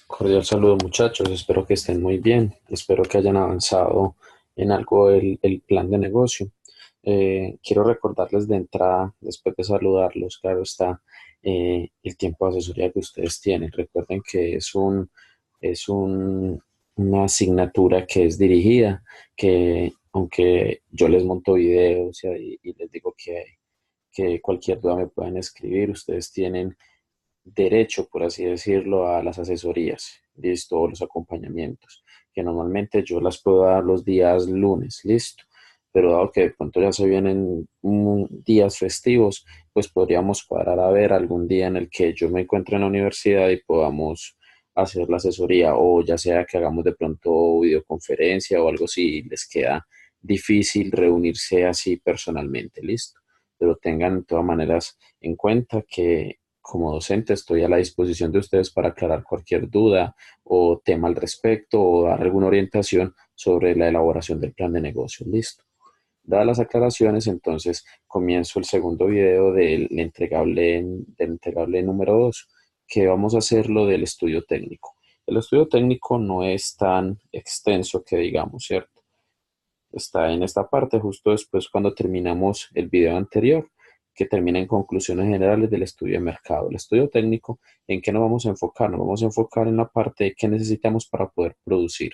Cordial saludo muchachos, espero que estén muy bien, espero que hayan avanzado en algo el plan de negocio. Quiero recordarles de entrada, después de saludarlos, claro está, el tiempo de asesoría que ustedes tienen. Recuerden que una asignatura que es dirigida, que aunque yo les monto videos y les digo que cualquier duda me pueden escribir, ustedes tienen derecho, por así decirlo, a las asesorías, listo, o los acompañamientos, que normalmente yo las puedo dar los días lunes, listo, pero dado que de pronto ya se vienen días festivos, pues podríamos cuadrar a ver algún día en el que yo me encuentre en la universidad y podamos hacer la asesoría, o ya sea que hagamos de pronto videoconferencia o algo si les queda difícil reunirse así personalmente, listo. Pero tengan de todas maneras en cuenta que como docente estoy a la disposición de ustedes para aclarar cualquier duda o tema al respecto o dar alguna orientación sobre la elaboración del plan de negocio. Listo. Dadas las aclaraciones, entonces comienzo el segundo video del entregable número 2, que vamos a hacerlo del estudio técnico. El estudio técnico no es tan extenso que digamos, ¿cierto? Está en esta parte justo después cuando terminamos el video anterior, que termina en conclusiones generales del estudio de mercado. El estudio técnico, ¿en qué nos vamos a enfocar? Nos vamos a enfocar en la parte de qué necesitamos para poder producir.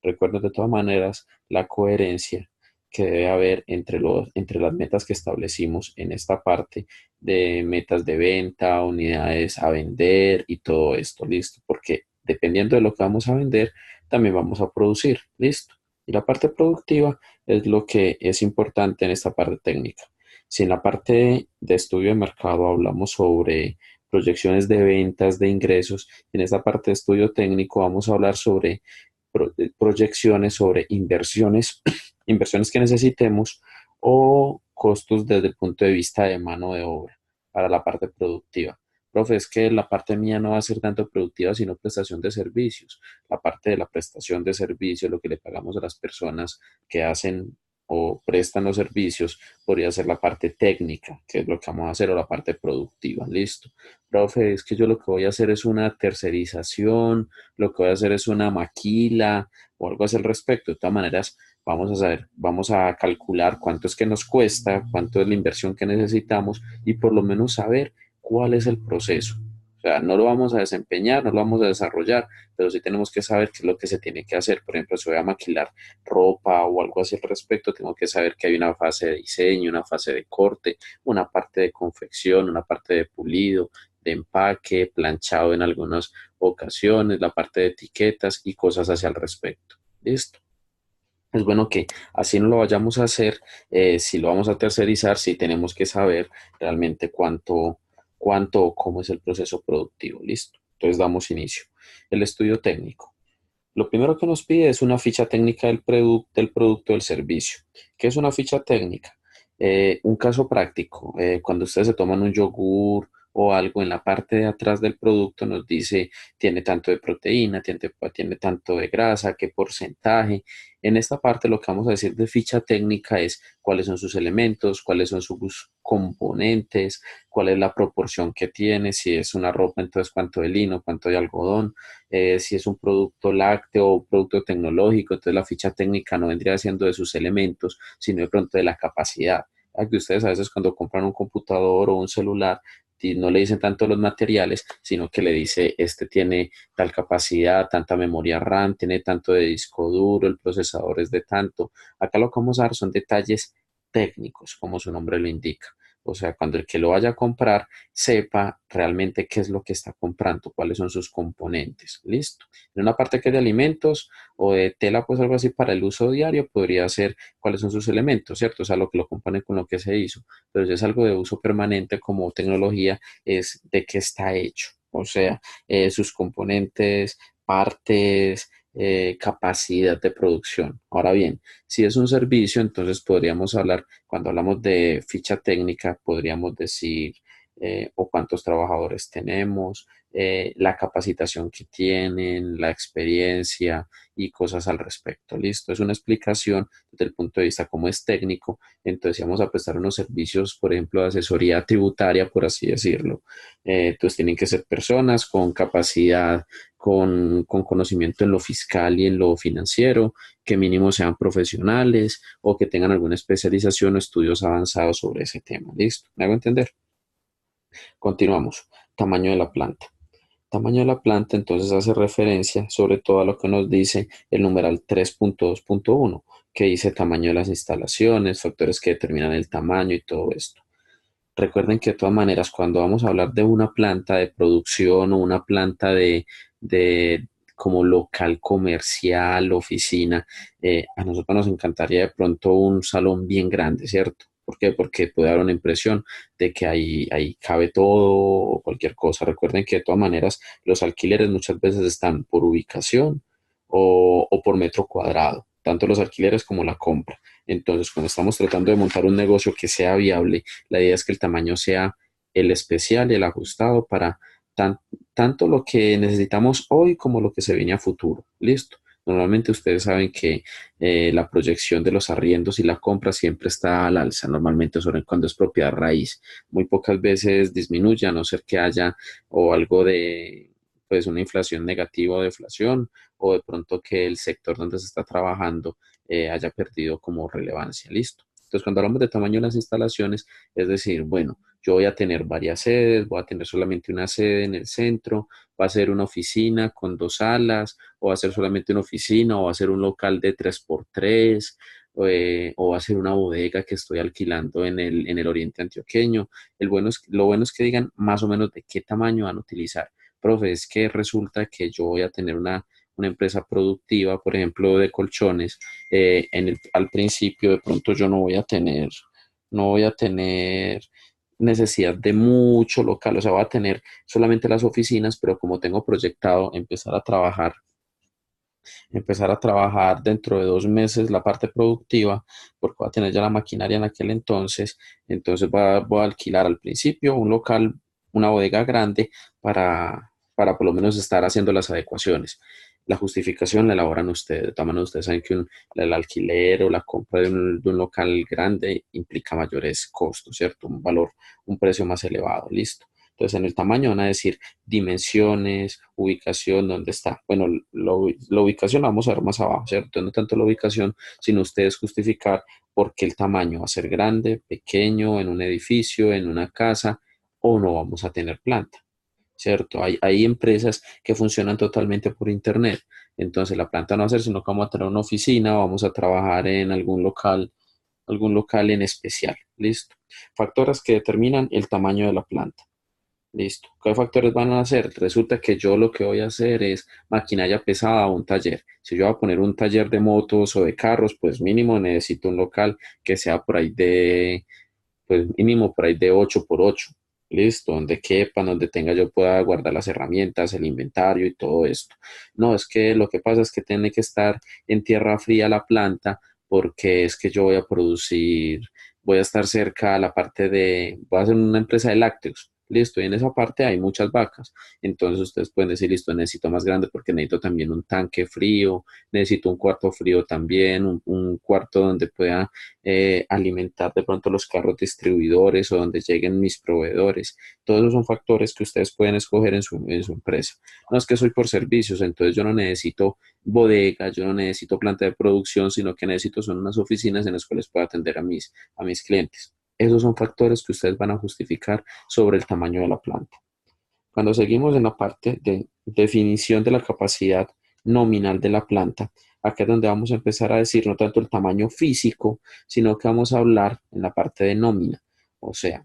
Recuerden de todas maneras la coherencia que debe haber entre las metas que establecimos en esta parte de metas de venta, unidades a vender y todo esto, listo, porque dependiendo de lo que vamos a vender, también vamos a producir, listo. Y la parte productiva es lo que es importante en esta parte técnica. Si en la parte de estudio de mercado hablamos sobre proyecciones de ventas, de ingresos, en esta parte de estudio técnico vamos a hablar sobre proyecciones, sobre inversiones, inversiones que necesitemos o costos desde el punto de vista de mano de obra para la parte productiva. Profe, es que la parte mía no va a ser tanto productiva, sino prestación de servicios. La parte de la prestación de servicios, lo que le pagamos a las personas que hacen o prestan los servicios, podría ser la parte técnica, que es lo que vamos a hacer, o la parte productiva. Listo. Profe, es que yo lo que voy a hacer es una tercerización, lo que voy a hacer es una maquila o algo así al respecto. De todas maneras, vamos a saber, vamos a calcular cuánto es que nos cuesta, cuánto es la inversión que necesitamos y por lo menos saber cuál es el proceso. O sea, no lo vamos a desempeñar, no lo vamos a desarrollar, pero sí tenemos que saber qué es lo que se tiene que hacer. Por ejemplo, si voy a maquilar ropa o algo así al respecto, tengo que saber que hay una fase de diseño, una fase de corte, una parte de confección, una parte de pulido, de empaque, planchado en algunas ocasiones, la parte de etiquetas y cosas así al respecto. ¿Listo? Es bueno que así no lo vayamos a hacer, si lo vamos a tercerizar, si tenemos que saber realmente cuánto o cómo es el proceso productivo. Listo. Entonces damos inicio. El estudio técnico. Lo primero que nos pide es una ficha técnica del producto del servicio. ¿Qué es una ficha técnica? Un caso práctico, cuando ustedes se toman un yogur o algo en la parte de atrás del producto nos dice tiene tanto de proteína, tiene tanto de grasa, qué porcentaje. En esta parte lo que vamos a decir de ficha técnica es cuáles son sus elementos, cuáles son sus componentes, cuál es la proporción que tiene, si es una ropa, entonces cuánto de lino, cuánto de algodón, si es un producto lácteo o un producto tecnológico, entonces la ficha técnica no vendría siendo de sus elementos, sino de pronto de la capacidad. Que ustedes a veces cuando compran un computador o un celular, no le dicen tanto los materiales, sino que le dice, este tiene tal capacidad, tanta memoria RAM, tiene tanto de disco duro, el procesador es de tanto. Acá lo que vamos a dar son detalles técnicos, como su nombre lo indica. O sea, cuando el que lo vaya a comprar sepa realmente qué es lo que está comprando, cuáles son sus componentes. Listo. En una parte que es de alimentos o de tela, pues algo así para el uso diario, podría ser cuáles son sus elementos, ¿cierto? O sea, lo que lo compone con lo que se hizo. Pero si es algo de uso permanente como tecnología, es de qué está hecho. O sea, sus componentes, partes, capacidad de producción. Ahora bien, si es un servicio, entonces podríamos hablar, cuando hablamos de ficha técnica, podríamos decir o cuántos trabajadores tenemos, la capacitación que tienen, la experiencia y cosas al respecto. Listo, es una explicación desde el punto de vista como es técnico. Entonces, si vamos a prestar unos servicios, por ejemplo, de asesoría tributaria, por así decirlo, entonces tienen que ser personas con capacidad, con conocimiento en lo fiscal y en lo financiero, que mínimo sean profesionales o que tengan alguna especialización o estudios avanzados sobre ese tema. ¿Listo? ¿Me hago entender? Continuamos. Tamaño de la planta. Tamaño de la planta entonces hace referencia sobre todo a lo que nos dice el numeral 3.2.1, que dice tamaño de las instalaciones, factores que determinan el tamaño y todo esto. Recuerden que de todas maneras, cuando vamos a hablar de una planta de producción o una planta de como local comercial, oficina, a nosotros nos encantaría de pronto un salón bien grande, ¿cierto? ¿Por qué? Porque puede dar una impresión de que ahí cabe todo o cualquier cosa. Recuerden que de todas maneras los alquileres muchas veces están por ubicación o por metro cuadrado, tanto los alquileres como la compra. Entonces, cuando estamos tratando de montar un negocio que sea viable, la idea es que el tamaño sea el especial y el ajustado para tan- tanto lo que necesitamos hoy como lo que se viene a futuro. Listo. Normalmente ustedes saben que la proyección de los arriendos y la compra siempre está al alza, normalmente sobre cuando es propiedad raíz. Muy pocas veces disminuye, a no ser que haya o algo de pues una inflación negativa o deflación, o de pronto que el sector donde se está trabajando haya perdido como relevancia. Listo. Entonces, cuando hablamos de tamaño de las instalaciones, es decir, bueno, yo voy a tener varias sedes, voy a tener solamente una sede en el centro, va a ser una oficina con dos salas, o va a ser solamente una oficina, o va a ser un local de 3x3, o va a ser una bodega que estoy alquilando en el oriente antioqueño. Lo bueno es que digan más o menos de qué tamaño van a utilizar. Profe, es que resulta que yo voy a tener una empresa productiva, por ejemplo, de colchones, al principio de pronto yo no voy a tener necesidad de mucho local, o sea, voy a tener solamente las oficinas, pero como tengo proyectado empezar a trabajar dentro de 2 meses la parte productiva, porque voy a tener ya la maquinaria en aquel entonces, entonces voy a alquilar al principio un local, una bodega grande para por lo menos estar haciendo las adecuaciones. La justificación la elaboran ustedes. De todas maneras, ustedes saben que el alquiler o la compra de un local grande implica mayores costos, ¿cierto? Un valor, un precio más elevado, listo. Entonces, en el tamaño van a decir dimensiones, ubicación, dónde está. Bueno, la ubicación la vamos a ver más abajo, ¿cierto? No tanto la ubicación, sino ustedes justificar por qué el tamaño va a ser grande, pequeño, en un edificio, en una casa, o no vamos a tener planta. ¿Cierto? Hay empresas que funcionan totalmente por internet. Entonces la planta no va a ser sino que vamos a tener una oficina, vamos a trabajar en algún local en especial. Listo. Factores que determinan el tamaño de la planta. Listo. ¿Qué factores van a hacer? Resulta que yo lo que voy a hacer es maquinaria pesada o un taller. Si yo voy a poner un taller de motos o de carros, pues mínimo necesito un local que sea por ahí pues mínimo por ahí de 8x8. Listo, donde quepan, donde tenga yo pueda guardar las herramientas, el inventario y todo esto. No, es que lo que pasa es que tiene que estar en tierra fría la planta porque es que yo voy a producir, voy a estar cerca a la parte voy a hacer una empresa de lácteos. Listo, y en esa parte hay muchas vacas. Entonces ustedes pueden decir, listo, necesito más grande porque necesito también un tanque frío, necesito un cuarto frío también, un cuarto donde pueda alimentar de pronto los carros distribuidores o donde lleguen mis proveedores. Todos esos son factores que ustedes pueden escoger en su empresa. No es que soy por servicios, entonces yo no necesito bodega, yo no necesito planta de producción, sino que necesito son unas oficinas en las cuales pueda atender a mis clientes. Esos son factores que ustedes van a justificar sobre el tamaño de la planta. Cuando seguimos en la parte de definición de la capacidad nominal de la planta, acá es donde vamos a empezar a decir no tanto el tamaño físico, sino que vamos a hablar en la parte de nómina. O sea,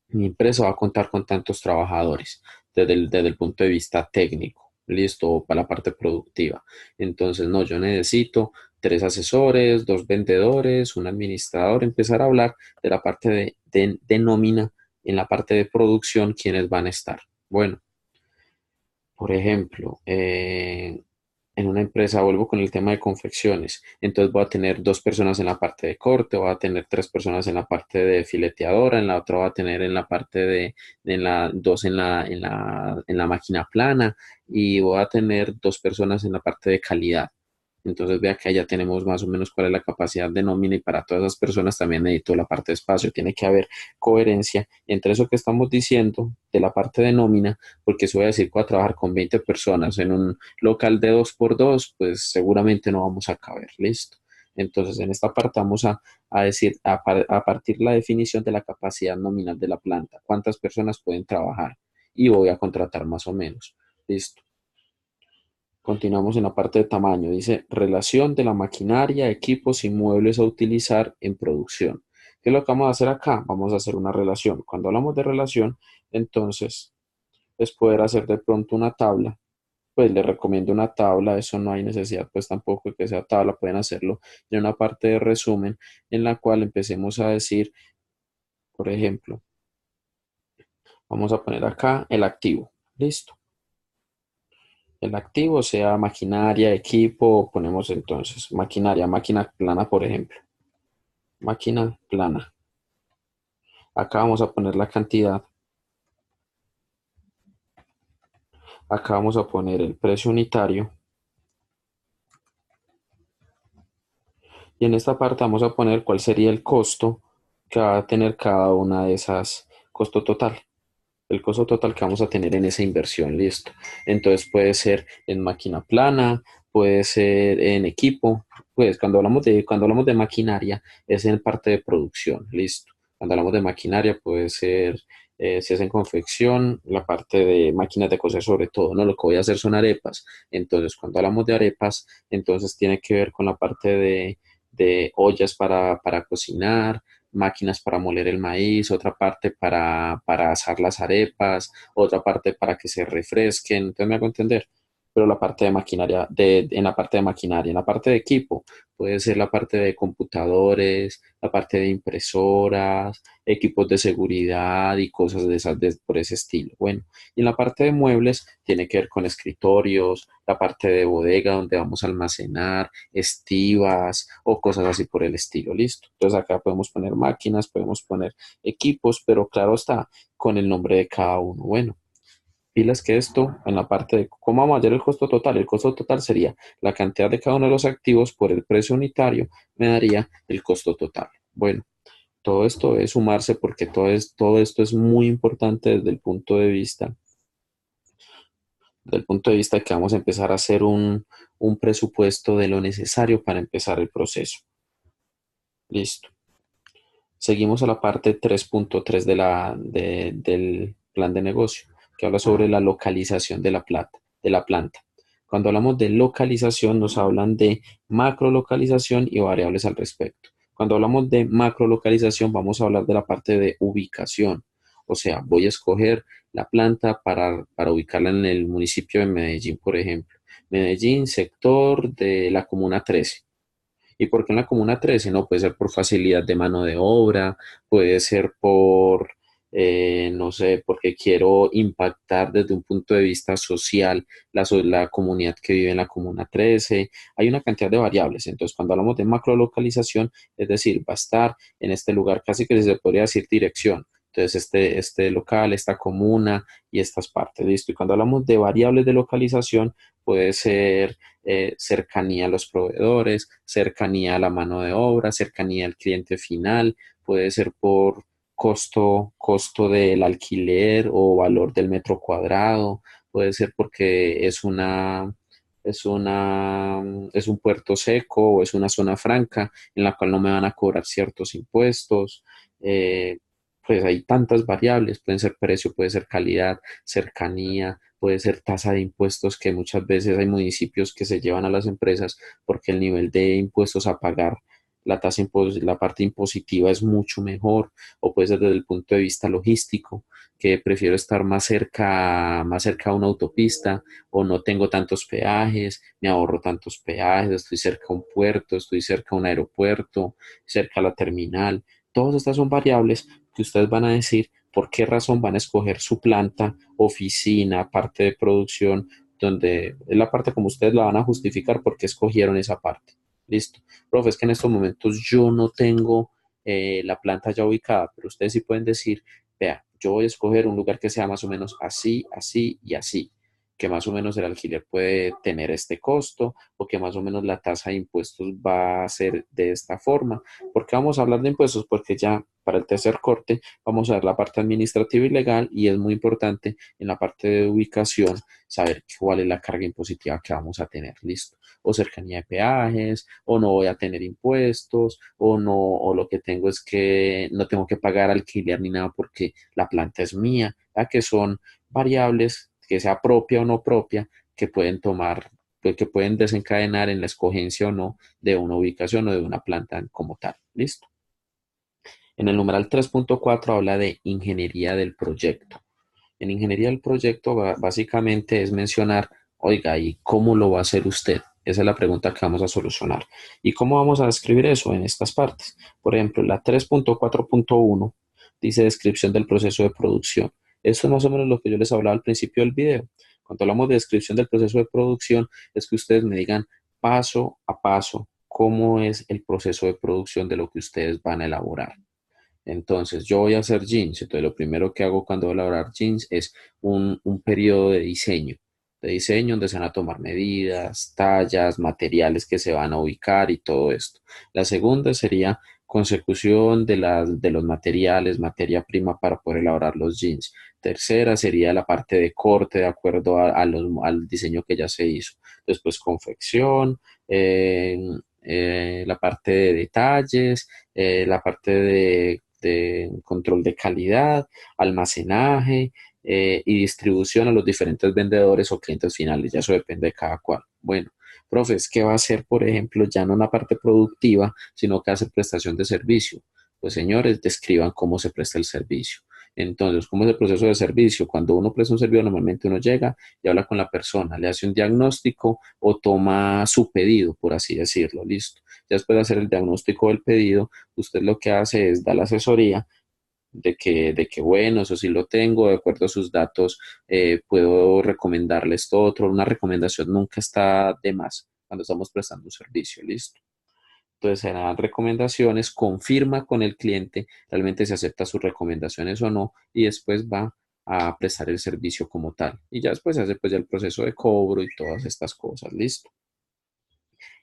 mi empresa va a contar con tantos trabajadores desde el punto de vista técnico, listo, para la parte productiva. Entonces, no, yo necesito 3 asesores, 2 vendedores, un administrador, empezar a hablar de la parte de nómina en la parte de producción, quiénes van a estar. Bueno, por ejemplo, en una empresa, vuelvo con el tema de confecciones, entonces voy a tener dos personas en la parte de corte, voy a tener tres personas en la parte de fileteadora, en la otra voy a tener en la parte dos en la máquina plana y voy a tener dos personas en la parte de calidad. Entonces vea que allá tenemos más o menos cuál es la capacidad de nómina y para todas esas personas también necesito la parte de espacio. Tiene que haber coherencia entre eso que estamos diciendo de la parte de nómina, porque eso voy a decir que voy a trabajar con 20 personas en un local de 2x2, pues seguramente no vamos a caber, listo. Entonces, en esta parte vamos a decir, a partir de la definición de la capacidad nominal de la planta, cuántas personas pueden trabajar y voy a contratar más o menos, listo. Continuamos en la parte de tamaño. Dice relación de la maquinaria, equipos y muebles a utilizar en producción. ¿Qué es lo que vamos a hacer acá? Vamos a hacer una relación. Cuando hablamos de relación, entonces es poder hacer de pronto una tabla. Pues les recomiendo una tabla, eso no hay necesidad pues tampoco de que sea tabla, pueden hacerlo en una parte de resumen en la cual empecemos a decir, por ejemplo, vamos a poner acá el activo. Listo. El activo sea maquinaria, equipo, ponemos entonces maquinaria, máquina plana, por ejemplo. Máquina plana. Acá vamos a poner la cantidad. Acá vamos a poner el precio unitario. Y en esta parte vamos a poner cuál sería el costo que va a tener cada una de esas, costo total. El costo total que vamos a tener en esa inversión, listo. Entonces puede ser en máquina plana, puede ser en equipo, pues cuando hablamos de maquinaria es en parte de producción, listo. Cuando hablamos de maquinaria puede ser, si es en confección, la parte de máquinas de coser sobre todo, ¿no? Lo que voy a hacer son arepas. Entonces, cuando hablamos de arepas, entonces tiene que ver con la parte de ollas para cocinar, máquinas para moler el maíz, otra parte para asar las arepas, otra parte para que se refresquen, entonces me hago entender. Pero la parte de maquinaria, en la parte de maquinaria, en la parte de equipo, puede ser la parte de computadores, la parte de impresoras, equipos de seguridad y cosas de esas por ese estilo. Bueno, y en la parte de muebles tiene que ver con escritorios, la parte de bodega donde vamos a almacenar, estivas o cosas así por el estilo, listo. Entonces acá podemos poner máquinas, podemos poner equipos, pero claro está, con el nombre de cada uno. Bueno, pilas que esto en la parte de cómo vamos a hallar el costo total sería la cantidad de cada uno de los activos por el precio unitario, me daría el costo total. Bueno, todo esto es sumarse porque todo esto es muy importante desde el punto de vista que vamos a empezar a hacer un presupuesto de lo necesario para empezar el proceso. Listo. Seguimos a la parte 3.3 del plan de negocio, que habla sobre la localización de la planta. Cuando hablamos de localización, nos hablan de macrolocalización y variables al respecto. Cuando hablamos de macrolocalización, vamos a hablar de la parte de ubicación. O sea, voy a escoger la planta para ubicarla en el municipio de Medellín, por ejemplo. Medellín, sector de la Comuna 13. ¿Y por qué en la Comuna 13? No, puede ser por facilidad de mano de obra, puede ser no sé, porque quiero impactar desde un punto de vista social la comunidad que vive en la Comuna 13. Hay una cantidad de variables. Entonces, cuando hablamos de macrolocalización, es decir, va a estar en este lugar, casi que se podría decir dirección. Entonces, este local, esta comuna y estas partes, listo. Y cuando hablamos de variables de localización, puede ser cercanía a los proveedores, cercanía a la mano de obra, cercanía al cliente final, puede ser por costo del alquiler o valor del metro cuadrado, puede ser porque es un puerto seco o es una zona franca en la cual no me van a cobrar ciertos impuestos. Pues hay tantas variables, pueden ser precio, puede ser calidad, cercanía, puede ser tasa de impuestos, que muchas veces hay municipios que se llevan a las empresas porque el nivel de impuestos a pagar, la parte impositiva es mucho mejor, o puede ser desde el punto de vista logístico, que prefiero estar más cerca a una autopista, o no tengo tantos peajes, me ahorro tantos peajes, estoy cerca a un puerto, estoy cerca a un aeropuerto, cerca a la terminal. Todas estas son variables que ustedes van a decir por qué razón van a escoger su planta, oficina, parte de producción donde es la parte como ustedes la van a justificar porque escogieron esa parte. Listo. Profe, es que en estos momentos yo no tengo la planta ya ubicada, pero ustedes sí pueden decir, vea, yo voy a escoger un lugar que sea más o menos así, así y así, que más o menos el alquiler puede tener este costo o que más o menos la tasa de impuestos va a ser de esta forma. ¿Por qué vamos a hablar de impuestos? Porque ya para el tercer corte vamos a ver la parte administrativa y legal y es muy importante en la parte de ubicación saber cuál es la carga impositiva que vamos a tener, listo. O cercanía de peajes, o no voy a tener impuestos, o no, o lo que tengo es que no tengo que pagar alquiler ni nada porque la planta es mía, ¿verdad? Que son variables, que sea propia o no propia, que pueden tomar, pues, que pueden desencadenar en la escogencia o no de una ubicación o de una planta como tal, listo. En el numeral 3.4 habla de ingeniería del proyecto. En ingeniería del proyecto básicamente es mencionar, oiga, ¿y cómo lo va a hacer usted? Esa es la pregunta que vamos a solucionar. ¿Y cómo vamos a describir eso en estas partes? Por ejemplo, la 3.4.1 dice descripción del proceso de producción. Esto es más o menos lo que yo les hablaba al principio del video. Cuando hablamos de descripción del proceso de producción, es que ustedes me digan paso a paso cómo es el proceso de producción de lo que ustedes van a elaborar. Entonces, yo voy a hacer jeans. Entonces, lo primero que hago cuando voy a elaborar jeans es un periodo de diseño donde se van a tomar medidas, tallas, materiales que se van a ubicar y todo esto. La segunda sería consecución de los materiales, materia prima para poder elaborar los jeans. Tercera sería la parte de corte de acuerdo al diseño que ya se hizo. Después, confección, la parte de detalles, la parte de control de calidad, almacenaje y distribución a los diferentes vendedores o clientes finales. Ya eso depende de cada cual. Bueno, profes, ¿qué va a hacer, por ejemplo, ya no una parte productiva, sino que hace prestación de servicio? Pues señores, describan cómo se presta el servicio. Entonces, ¿cómo es el proceso de servicio? Cuando uno presta un servicio, normalmente uno llega y habla con la persona, le hace un diagnóstico o toma su pedido, por así decirlo, listo. Ya después de hacer el diagnóstico del pedido, usted lo que hace es dar la asesoría de que bueno, eso sí lo tengo, de acuerdo a sus datos, puedo recomendarle esto otro. Una recomendación nunca está de más cuando estamos prestando un servicio, listo. Entonces se dan recomendaciones, confirma con el cliente realmente si acepta sus recomendaciones o no y después va a prestar el servicio como tal. Y ya después se hace pues ya el proceso de cobro y todas estas cosas, listo.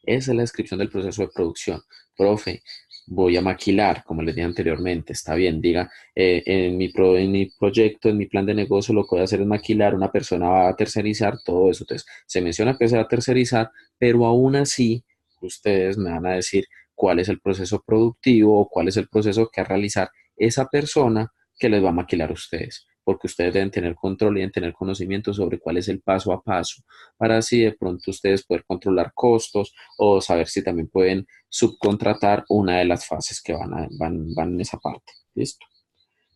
Esa es la descripción del proceso de producción. Profe, voy a maquilar, como les dije anteriormente, está bien, diga, en mi proyecto, en mi plan de negocio, lo que voy a hacer es maquilar, una persona va a tercerizar todo eso. Entonces, se menciona que se va a tercerizar, pero aún así, ustedes me van a decir cuál es el proceso productivo o cuál es el proceso que va a realizar esa persona que les va a maquilar a ustedes, porque ustedes deben tener control y deben tener conocimiento sobre cuál es el paso a paso, para así de pronto ustedes poder controlar costos o saber si también pueden subcontratar una de las fases que van en esa parte. ¿Listo?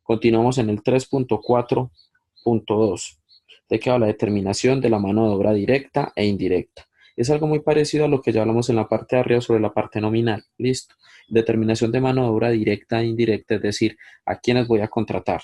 Continuamos en el 3.4.2, de que habla de determinación de la mano de obra directa e indirecta. Es algo muy parecido a lo que ya hablamos en la parte de arriba sobre la parte nominal. Listo. Determinación de mano de obra directa e indirecta, es decir, a quiénes voy a contratar.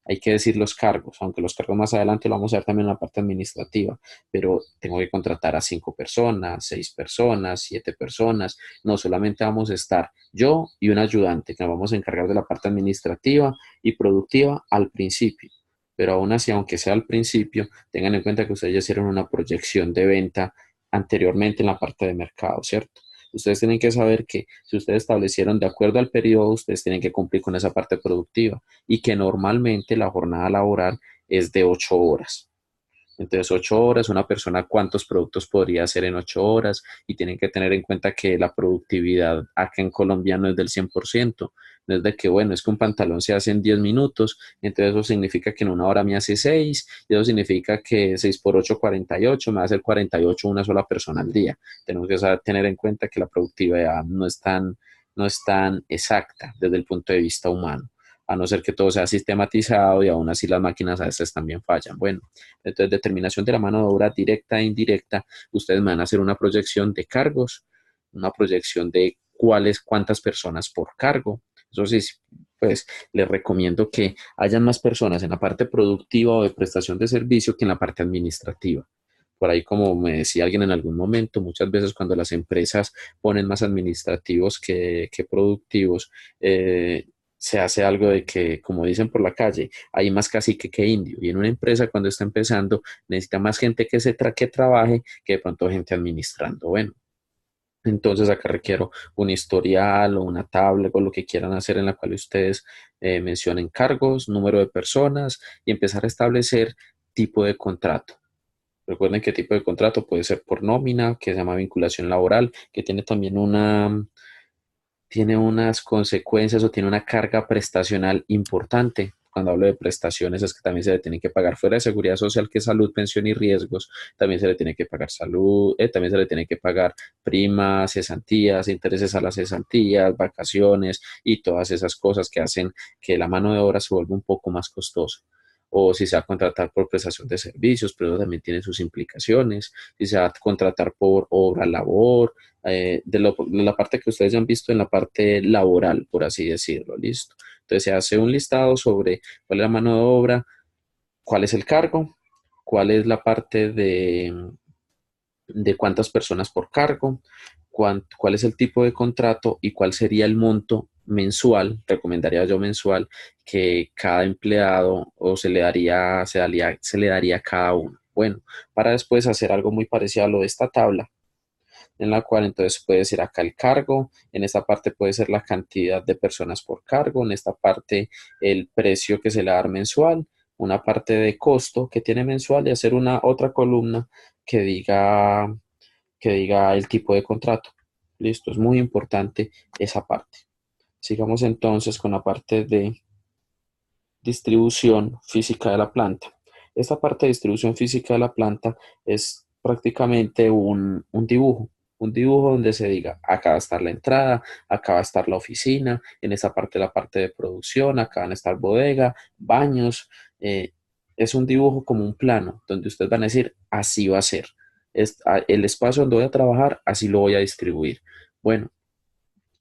Hay que decir los cargos, aunque los cargos más adelante lo vamos a ver también en la parte administrativa, pero tengo que contratar a 5 personas, 6 personas, 7 personas. No solamente vamos a estar yo y un ayudante, que nos vamos a encargar de la parte administrativa y productiva al principio. Pero aún así, aunque sea al principio, tengan en cuenta que ustedes ya hicieron una proyección de venta anteriormente en la parte de mercado, ¿cierto? Ustedes tienen que saber que si ustedes establecieron de acuerdo al periodo, ustedes tienen que cumplir con esa parte productiva y que normalmente la jornada laboral es de 8 horas. Entonces, 8 horas, una persona cuántos productos podría hacer en 8 horas y tienen que tener en cuenta que la productividad acá en Colombia no es del 100%, no es de que, bueno, es que un pantalón se hace en 10 minutos, entonces eso significa que en una hora me hace 6 y eso significa que 6 por 8, 48, me va a hacer 48 una sola persona al día. Tenemos que saber, tener en cuenta que la productividad no es tan exacta desde el punto de vista humano, a no ser que todo sea sistematizado y aún así las máquinas a veces también fallan. Bueno, entonces determinación de la mano de obra directa e indirecta, ustedes van a hacer una proyección de cargos, una proyección de cuántas personas por cargo. Eso sí, pues les recomiendo que hayan más personas en la parte productiva o de prestación de servicio que en la parte administrativa. Por ahí, como me decía alguien en algún momento, muchas veces cuando las empresas ponen más administrativos que productivos, se hace algo de que, como dicen por la calle, hay más cacique que indio. Y en una empresa, cuando está empezando, necesita más gente que trabaje que de pronto gente administrando. Bueno, entonces acá requiero un historial o una tabla o lo que quieran hacer en la cual ustedes mencionen cargos, número de personas y empezar a establecer tipo de contrato. Recuerden que tipo de contrato puede ser por nómina, que se llama vinculación laboral, que tiene también tiene unas consecuencias o tiene una carga prestacional importante. Cuando hablo de prestaciones es que también se le tiene que pagar fuera de seguridad social, que es salud, pensión y riesgos, también se le tiene que pagar salud, también se le tiene que pagar primas, cesantías, intereses a las cesantías, vacaciones y todas esas cosas que hacen que la mano de obra se vuelva un poco más costosa. O si se va a contratar por prestación de servicios, pero eso también tiene sus implicaciones. Si se va a contratar por obra labor, de la parte que ustedes ya han visto en la parte laboral, por así decirlo, listo. Entonces se hace un listado sobre cuál es la mano de obra, cuál es el cargo, cuál es la parte de cuántas personas por cargo, cuál es el tipo de contrato y cuál sería el monto mensual, recomendaría yo mensual, que cada empleado o se le daría a cada uno. Bueno, para después hacer algo muy parecido a lo de esta tabla, en la cual entonces puede ser acá el cargo, en esta parte puede ser la cantidad de personas por cargo, en esta parte el precio que se le da mensual, una parte de costo que tiene mensual y hacer una otra columna que diga, que diga el tipo de contrato. Listo, es muy importante esa parte. Sigamos entonces con la parte de distribución física de la planta. Esta parte de distribución física de la planta es prácticamente un dibujo donde se diga, acá va a estar la entrada, acá va a estar la oficina, en esa parte la parte de producción, acá van a estar bodega, baños. Es un dibujo como un plano, donde ustedes van a decir, así va a ser. El espacio donde voy a trabajar, así lo voy a distribuir. Bueno,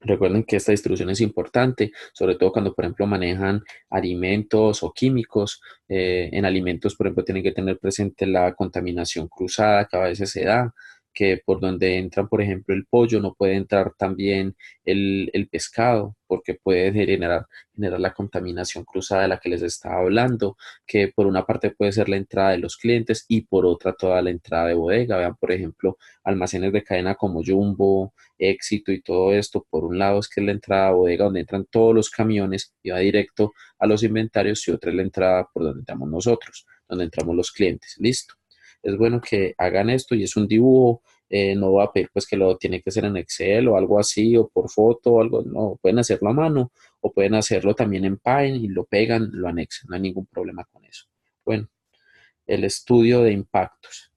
recuerden que esta distribución es importante, sobre todo cuando, por ejemplo, manejan alimentos o químicos. En alimentos, por ejemplo, tienen que tener presente la contaminación cruzada que a veces se da, que por donde entra, por ejemplo, el pollo, no puede entrar también el pescado, porque puede generar la contaminación cruzada de la que les estaba hablando, que por una parte puede ser la entrada de los clientes y por otra toda la entrada de bodega. Vean, por ejemplo, almacenes de cadena como Jumbo, Éxito y todo esto. Por un lado es que es la entrada a bodega donde entran todos los camiones y va directo a los inventarios y otra es la entrada por donde entramos nosotros, donde entramos los clientes. Listo. Es bueno que hagan esto y es un dibujo. No va a pedir pues que lo tiene que hacer en Excel o algo así o por foto o algo. No, pueden hacerlo a mano o pueden hacerlo también en Paint y lo pegan, lo anexan. No hay ningún problema con eso. Bueno, el estudio de impactos.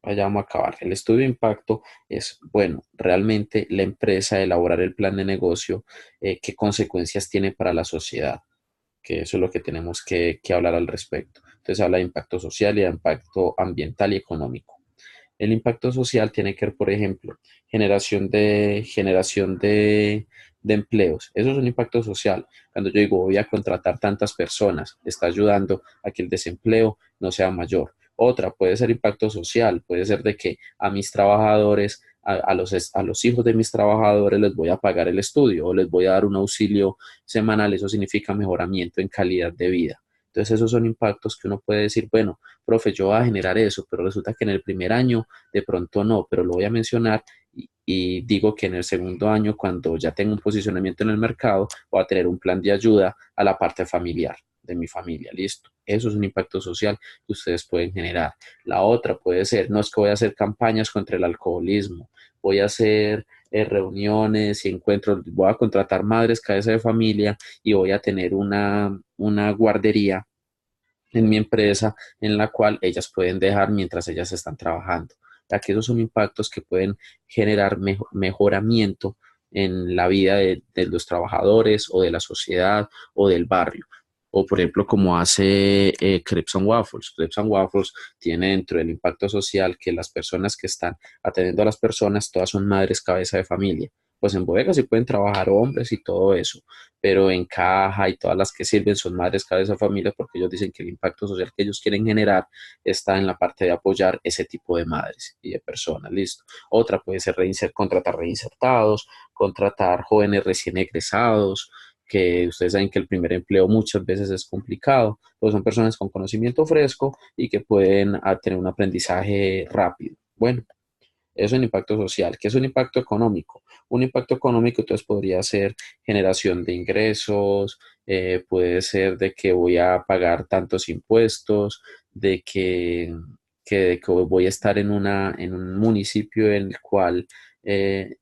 Allá vamos a acabar. El estudio de impacto es, bueno, realmente la empresa elaborar el plan de negocio, qué consecuencias tiene para la sociedad, que eso es lo que tenemos que hablar al respecto. Entonces habla de impacto social y de impacto ambiental y económico. El impacto social tiene que ver, por ejemplo, generación de empleos. Eso es un impacto social. Cuando yo digo voy a contratar tantas personas, está ayudando a que el desempleo no sea mayor. Otra puede ser impacto social, puede ser de que a mis trabajadores, a los hijos de mis trabajadores les voy a pagar el estudio o les voy a dar un auxilio semanal. Eso significa mejoramiento en calidad de vida. Entonces esos son impactos que uno puede decir, bueno, profe, yo voy a generar eso, pero resulta que en el primer año de pronto no, pero lo voy a mencionar y digo que en el segundo año, cuando ya tengo un posicionamiento en el mercado, voy a tener un plan de ayuda a la parte familiar de mi familia, listo. Eso es un impacto social que ustedes pueden generar. La otra puede ser, no es que voy a hacer campañas contra el alcoholismo, voy a hacer reuniones y encuentros, voy a contratar madres cabeza de familia y voy a tener una guardería en mi empresa en la cual ellas pueden dejar mientras ellas están trabajando. Aquí esos son impactos que pueden generar mejoramiento en la vida de los trabajadores o de la sociedad o del barrio. O por ejemplo, como hace Crepes and Waffles. Crepes and Waffles tiene dentro del impacto social que las personas que están atendiendo a las personas, todas son madres cabeza de familia. pues en bodegas sí pueden trabajar hombres y todo eso, pero en caja y todas las que sirven son madres cabeza de familia porque ellos dicen que el impacto social que ellos quieren generar está en la parte de apoyar ese tipo de madres y de personas, listo. Otra puede ser contratar reinsertados, contratar jóvenes recién egresados, que ustedes saben que el primer empleo muchas veces es complicado, pues son personas con conocimiento fresco y que pueden tener un aprendizaje rápido. Bueno, eso es un impacto social. ¿Qué es un impacto económico? Un impacto económico entonces podría ser generación de ingresos, puede ser de que voy a pagar tantos impuestos, de que voy a estar en un municipio en el cual eh,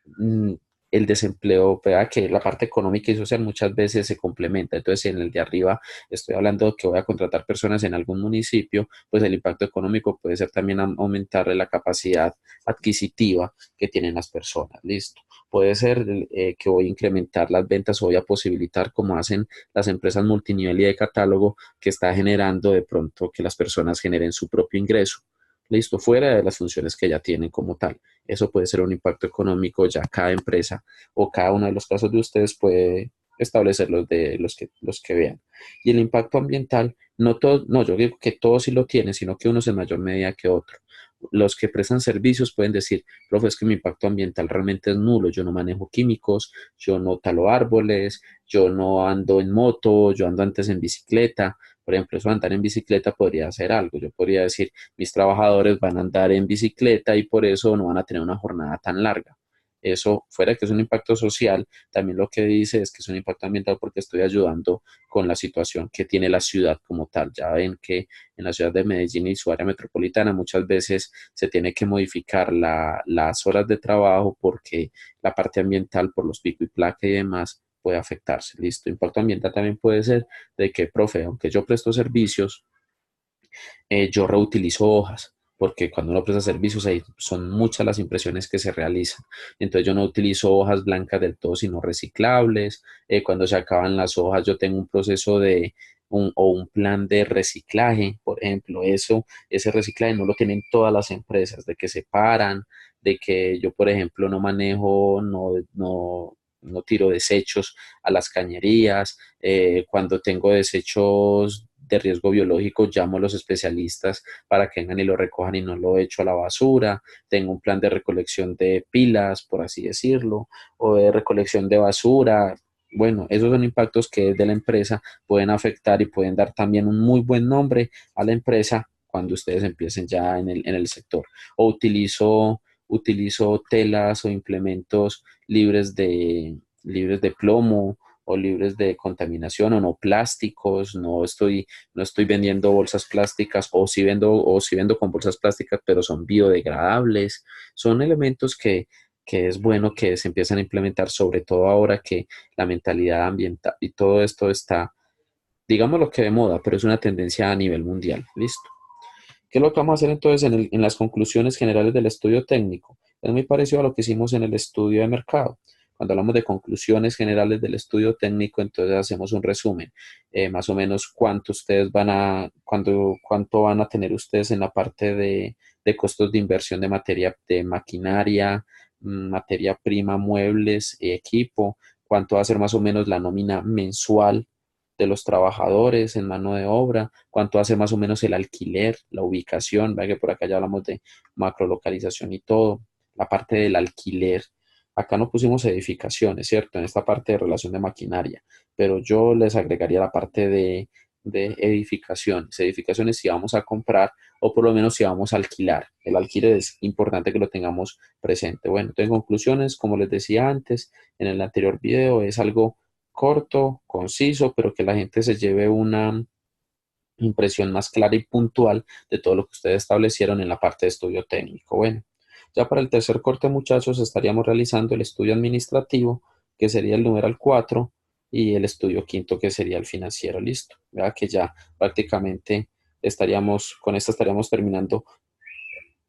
mm, el desempleo, vea que la parte económica y social muchas veces se complementa. Entonces, en el de arriba estoy hablando de que voy a contratar personas en algún municipio, pues el impacto económico puede ser también aumentarle la capacidad adquisitiva que tienen las personas. Listo. Puede ser que voy a incrementar las ventas o voy a posibilitar, como hacen las empresas multinivel y de catálogo, que está generando de pronto que las personas generen su propio ingreso. Listo, fuera de las funciones que ya tienen como tal. Eso puede ser un impacto económico, ya cada empresa o cada uno de los casos de ustedes puede establecer los que vean. Y el impacto ambiental, no todo, no, yo digo que todos sí lo tienen, sino que unos en mayor medida que otros. Los que prestan servicios pueden decir, profe, es que mi impacto ambiental realmente es nulo, yo no manejo químicos, yo no talo árboles, yo no ando en moto, yo ando antes en bicicleta. Por ejemplo, eso de andar en bicicleta podría hacer algo. Yo podría decir, mis trabajadores van a andar en bicicleta y por eso no van a tener una jornada tan larga. Eso, fuera que es un impacto social, también lo que dice es que es un impacto ambiental porque estoy ayudando con la situación que tiene la ciudad como tal. Ya ven que en la ciudad de Medellín y su área metropolitana muchas veces se tiene que modificar las horas de trabajo porque la parte ambiental por los pico y placa y demás puede afectarse. Listo. Impacto ambiental también puede ser de que, profe, aunque yo presto servicios, yo reutilizo hojas, porque cuando uno presta servicios ahí son muchas las impresiones que se realizan. Entonces yo no utilizo hojas blancas del todo, sino reciclables. Cuando se acaban las hojas, yo tengo un proceso o un plan de reciclaje, por ejemplo, ese reciclaje no lo tienen todas las empresas, de que separan, de que yo, por ejemplo, no manejo, no tiro desechos a las cañerías, cuando tengo desechos de riesgo biológico, llamo a los especialistas para que vengan y lo recojan y no lo echo a la basura. Tengo un plan de recolección de pilas, por así decirlo, o de recolección de basura. Bueno, esos son impactos que desde la empresa pueden afectar y pueden dar también un muy buen nombre a la empresa cuando ustedes empiecen ya en el sector. O utilizo telas o implementos libres de plomo o libres de contaminación o no plásticos, no estoy vendiendo bolsas plásticas o sí vendo con bolsas plásticas, pero son biodegradables. Son elementos que es bueno que se empiecen a implementar, sobre todo ahora que la mentalidad ambiental y todo esto está, digamos lo que de moda, pero es una tendencia a nivel mundial. Listo. ¿Qué es lo que vamos a hacer entonces en las conclusiones generales del estudio técnico? Es muy parecido a lo que hicimos en el estudio de mercado. Cuando hablamos de conclusiones generales del estudio técnico, entonces hacemos un resumen, más o menos cuánto van a tener ustedes en la parte de costos de inversión de materia, de maquinaria, materia prima, muebles, equipo, cuánto va a ser más o menos la nómina mensual de los trabajadores en mano de obra, cuánto hace más o menos el alquiler, la ubicación, vea que por acá ya hablamos de macrolocalización y todo, la parte del alquiler. Acá no pusimos edificaciones, ¿cierto? En esta parte de relación de maquinaria, pero yo les agregaría la parte de edificaciones. Edificaciones si vamos a comprar o por lo menos si vamos a alquilar. El alquiler es importante que lo tengamos presente. Bueno, entonces en conclusiones, como les decía antes en el anterior video, es algo corto, conciso, pero que la gente se lleve una impresión más clara y puntual de todo lo que ustedes establecieron en la parte de estudio técnico. Bueno, ya para el tercer corte, muchachos, estaríamos realizando el estudio administrativo, que sería el numeral 4, y el estudio quinto, que sería el financiero. Listo. Vea que ya prácticamente con esta estaríamos terminando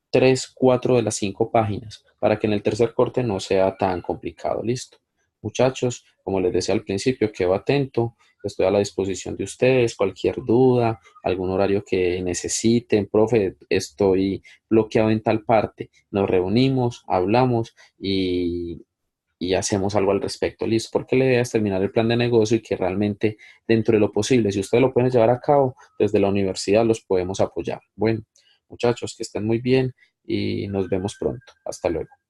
3, 4 de las 5 páginas para que en el tercer corte no sea tan complicado. Listo. Muchachos, como les decía al principio, quedo atento, estoy a la disposición de ustedes, cualquier duda, algún horario que necesiten, profe, estoy bloqueado en tal parte, nos reunimos, hablamos y hacemos algo al respecto, listo, porque la idea es terminar el plan de negocio y que realmente dentro de lo posible, si ustedes lo pueden llevar a cabo desde la universidad, los podemos apoyar. Bueno, muchachos, que estén muy bien y nos vemos pronto. Hasta luego.